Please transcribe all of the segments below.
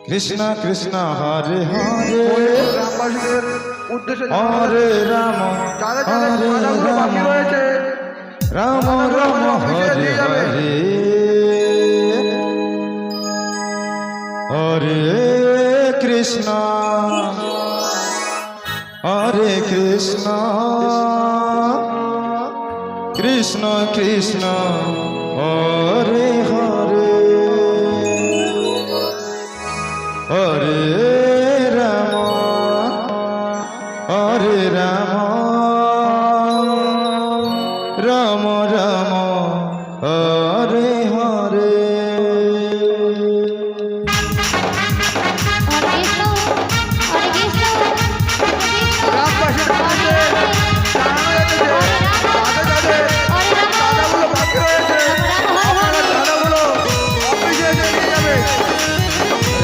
কৃষ্ণ কৃষ্ণ হরে হরে গ্রামবাসীদের উদ্দেশ্যে হরে রাম যাদের যাদের চাঁদাগুলো বাকি রয়েছে রাম রাম হরে হরে হরে কৃষ্ণ হরে কৃষ্ণ কৃষ্ণ কৃষ্ণ হরে হরে হরে রাম হরে রাম রাম রাম হরে হরে গ্রামবাসীর উদ্দেশ্যে জানানো যাচ্ছে যে যাদের যাদের চাঁদাগুলো বাকি রয়েছে আপনারা চাঁদাগুলো অফিসে এসে নিয়ে যাবে।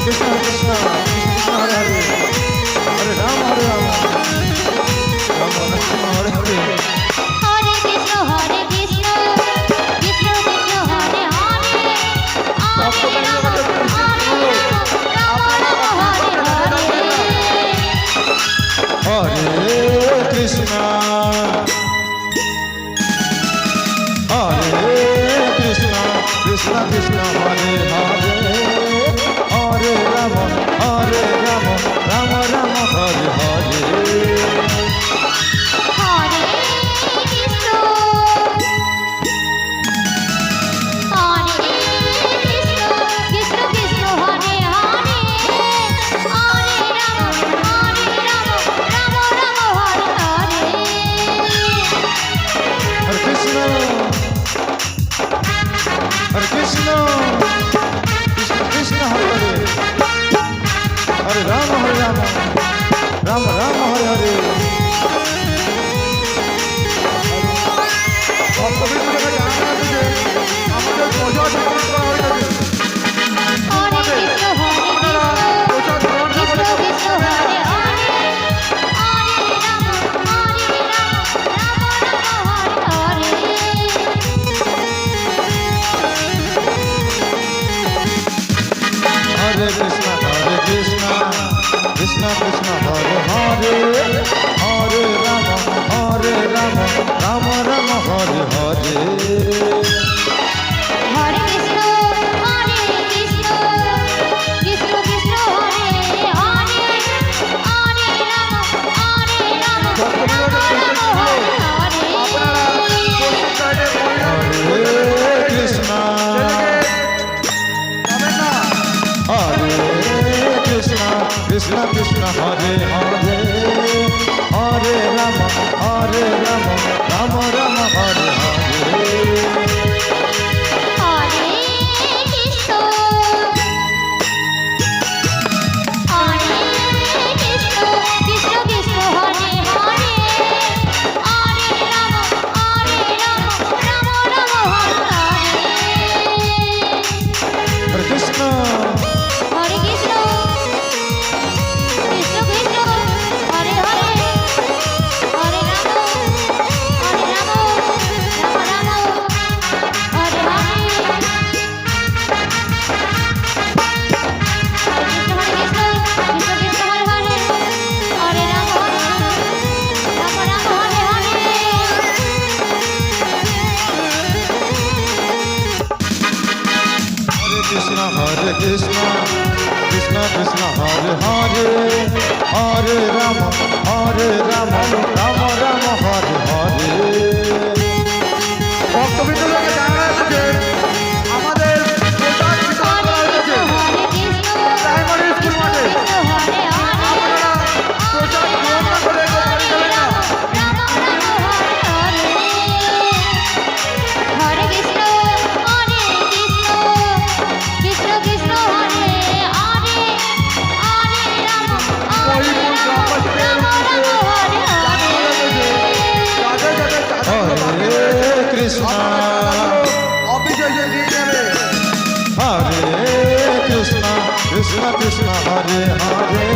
কৃষ্ণ কৃষ্ণ কৃষ্ণ হরে হরে হরে রাম হরে রাম রাম রাম হরে হরে हरे कृष्ण कृष्ण कृष्ण हरे हरे हरे राम हरे हरे कृष्ण कृष्ण कृष्ण हरे हरे हरे राम राम राम हरे हरे हरे कृष्ण कृष्ण कृष्ण हरे हरे हरे राम राम राम हरे हरे हरे कृष्ण कृष्ण कृष्ण हरे हरे हरे राम राम राम हरे हरे ভক্তবৃন্দকে জানানো যাচ্ছে যে আমাদের প্রসাদ গ্রহণ করা হয়ে যাবে। हरे कृष्ण আপনারা প্রসাদ গ্রহণ না করে कृष्ण हरे हरे हरे राम राम हरे हरे कृष्ण कृष्ण कृष्ण हरे हरे हरे राम राम राम हरे हरे हरे कृष्ण कृष्ण कृष्ण हरे हरे हरे राम ভক্তবৃন্দকে राम হরে हरे আপনারা हरे कृष्ण कृष्ण প্রসাদ कृष्ण हरे हरे हरे राम राम राम हरे हरे हरे कृष्ण कृष्ण कृष्ण हरे हरे हरे राम राम हरे हरे कृष्ण हरे कृष्ण कृष्ण कृष्ण हरे हरे हरे राम राम हरे हरे हरे कृष्ण कृष्ण हरे हरे हरे राम राम हरे हरे ভক্তবৃন্দকে জানানো যাচ্ছে যে আমাদের প্রসাদ বিতরণ করা হয়েছে প্রাইমারি স্কুল মাঠে। আপনারা প্রসাদ গ্রহণ না করে কেউ বাড়ি যাবেন না। हरे कृष्ण कृष्ण कृष्ण हरे हरे हरे राम মহিপুর গ্রামবাসীদের উদ্দেশ্যে জানানো যাচ্ছে যে যাদের যাদের চাঁদাগুলো বাকি हरे রয়েছে कृष्ण আপনারা চাঁদাগুলো অফিসে এসে নিয়ে যাবে। हरे कृष्ण कृष्ण हरे हरे